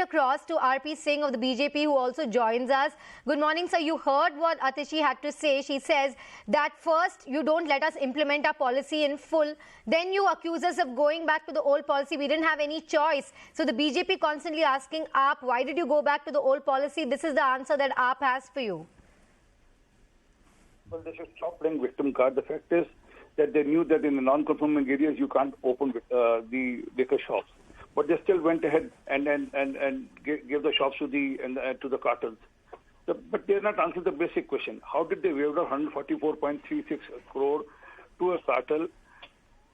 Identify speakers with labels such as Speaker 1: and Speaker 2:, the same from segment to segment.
Speaker 1: across to RP Singh of the BJP, who also joins us. Good morning, sir. You heard what Atishi had to say. She says that first you don't let us implement our policy in full, then you accuse us of going back to the old policy. We didn't have any choice. So the BJP constantly asking AAP, why did you go back to the old policy? This is the answer that AAP has for you.
Speaker 2: Well, they should stop playing victim card. The fact is that they knew that in the non-conforming areas you can't open the liquor shops, but they still went ahead and gave the shops to the cartels. But they are not answering the basic question: how did they waive 144.36 crore to a cartel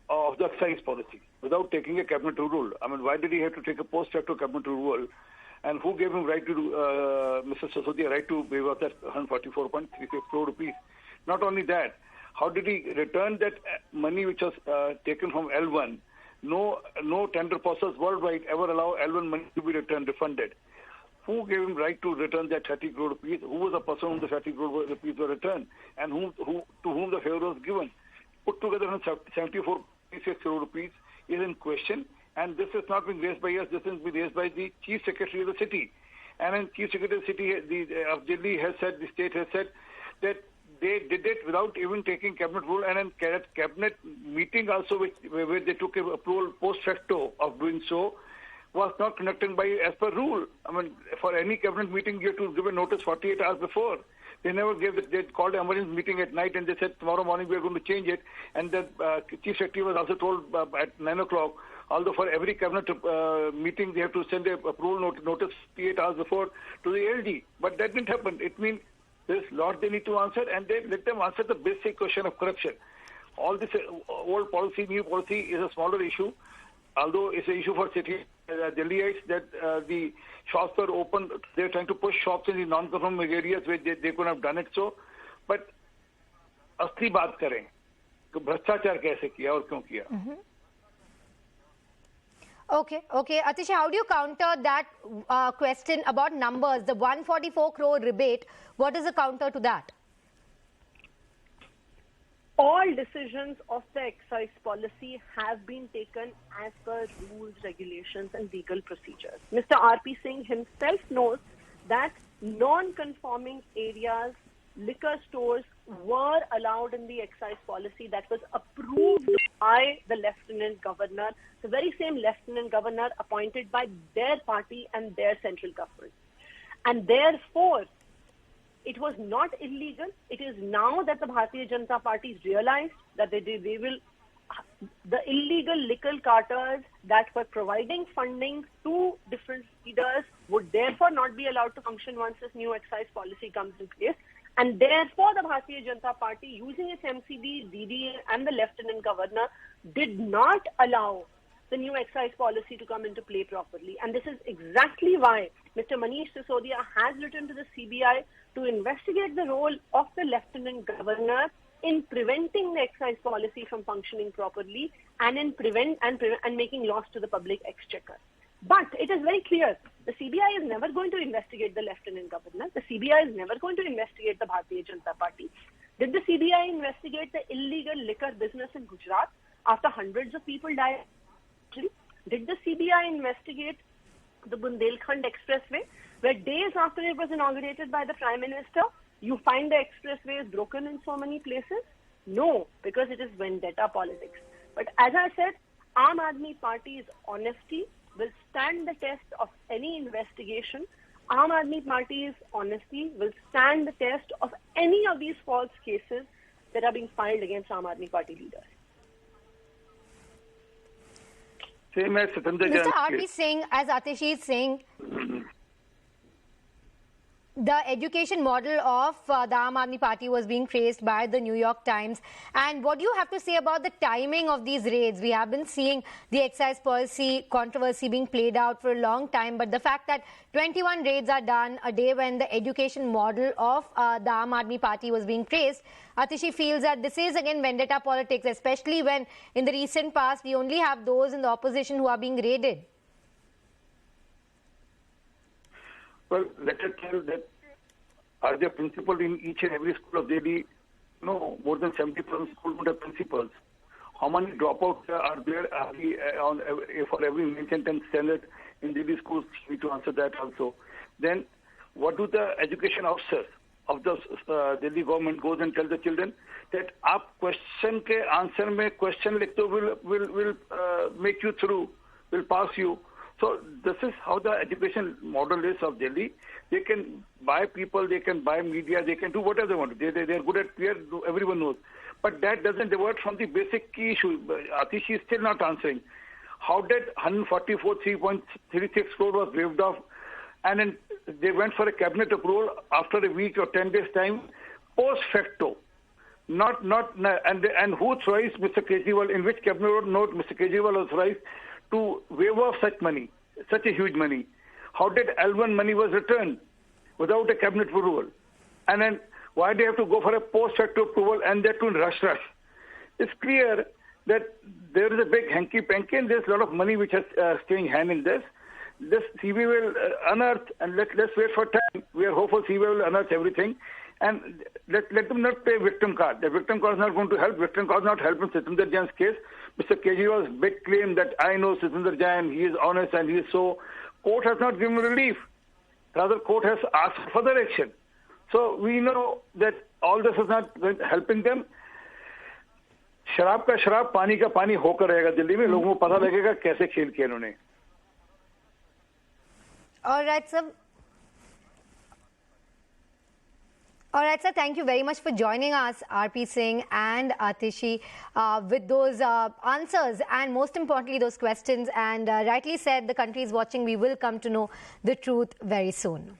Speaker 2: of the excise policy without taking a cabinet rule? I mean, why did he have to take a post-facto cabinet rule? And who gave him right to Mr. Sisodia right to waive off that 144.36 crore rupees? Not only that, how did he return that money which was taken from L1? No tender process worldwide ever allow L1 money to be returned, refunded. Who gave him right to return that 30 crore rupees? Who was the person whom the 30 crore rupees were returned? And to whom the favor was given? Put together 74.36 crore rupees is in question. And this has not been raised by us. This has been raised by the Chief Secretary of the city. And then Chief Secretary of the city of Delhi has said, the state has said that they did it without even taking cabinet rule, and in cabinet meeting also, where they took a approval post facto of doing so, was not conducted by as per rule. I mean, for any cabinet meeting, you have to give a notice 48 hours before. They never gave it. They called an emergency meeting at night and they said tomorrow morning we are going to change it. And the Chief Secretary was also told at 9 o'clock, although for every cabinet meeting they have to send a approval notice 48 hours before to the LD. But that didn't happen. It means there's a lot they need to answer, and they let them answer the basic question of corruption. All this old policy, new policy is a smaller issue, although it's an issue for city Delhiites that the shops were open. They're trying to push shops in the non-conforming areas where they couldn't have done it so. But असली बात करें कि भ्रष्टाचार कैसे किया और क्यों किया?
Speaker 1: Okay. Atishi, how do you counter that question about numbers? The 144 crore rebate, what is the counter to that?
Speaker 3: All decisions of the excise policy have been taken as per rules, regulations and legal procedures. Mr. RP Singh himself knows that non-conforming areas, liquor stores were allowed in the excise policy that was approved by the Lieutenant Governor, the very same Lieutenant Governor appointed by their party and their central government. And therefore, it was not illegal. It is now that the Bharatiya Janata Party realized that the illegal liquor cartels that were providing funding to different leaders would therefore not be allowed to function once this new excise policy comes in place. And therefore, the Bharatiya Janata Party, using its MCD, DDA and the Lieutenant Governor, did not allow the new excise policy to come into play properly. And this is exactly why Mr. Manish Sisodia has written to the CBI to investigate the role of the Lieutenant Governor in preventing the excise policy from functioning properly and in making loss to the public exchequer. But it is very clear, the CBI is never going to investigate the Lieutenant Governor. The CBI is never going to investigate the Bharatiya Janata Party. Did the CBI investigate the illegal liquor business in Gujarat after hundreds of people died? Did the CBI investigate the Bundelkhand Expressway, where days after it was inaugurated by the Prime Minister, you find the expressway is broken in so many places? No, because it is vendetta politics. But as I said, Aam Aadmi Party's honesty will stand the test of any investigation. Aam Aadmi Party's honesty will stand the test of any of these false cases that are being filed against Aam Aadmi Party leaders.
Speaker 2: Same as
Speaker 1: Mr. RP Singh, as Atishi is saying, the education model of the Aam Aadmi Party was being praised by the New York Times. And what do you have to say about the timing of these raids? We have been seeing the excise policy controversy being played out for a long time. But the fact that 21 raids are done a day when the education model of the Aam Aadmi Party was being praised, Atishi feels that this is again vendetta politics, especially when in the recent past we only have those in the opposition who are being raided.
Speaker 2: Well, let us tell that are there principals in each and every school of Delhi? No, more than 70% schools would have principals. How many dropouts are there for every mentioned and standard in Delhi schools? You need to answer that also. Then, what do the education officers of the Delhi government goes and tell the children that आप question के answer में question लिख दो will make you through, will pass you. So this is how the education model is of Delhi. They can buy people, they can buy media, they can do whatever they want. They are good at PR, everyone knows. But that doesn't divert from the basic key issue. Atishi is still not answering. How did 144 3.36 crore was waived off, and then they went for a cabinet approval after a week or 10 days time, post facto. And who authorized Mr. Kejriwal? In which cabinet note Mr. Kejriwal authorized to waive off such money, such a huge money? How did L1 money was returned without a cabinet approval? And then why do you have to go for a post facto approval and that to rush? It's clear that there is a big hanky-panky and there's a lot of money which is staying hand in this. This CBI will unearth, and let's wait for time. We are hopeful CBI will unearth everything. And let them not play victim card. The victim card is not going to help. Victim card is not helping Sitinder Jain's case. Mr. Kejriwal's big claim that I know Sitinder Jain, he is honest and he is so. Court has not given relief. Rather, court has asked for further action. So we know that all this is not helping them. शराब का शराब, पानी का पानी होकर रहेगा दिल्ली में. लोगों को पता लगेगा कैसे खेल किया इन्होंने.
Speaker 1: All right, sir. All right, sir. Thank you very much for joining us, RP Singh and Atishi, with those answers and most importantly, those questions. And rightly said, the country is watching. We will come to know the truth very soon.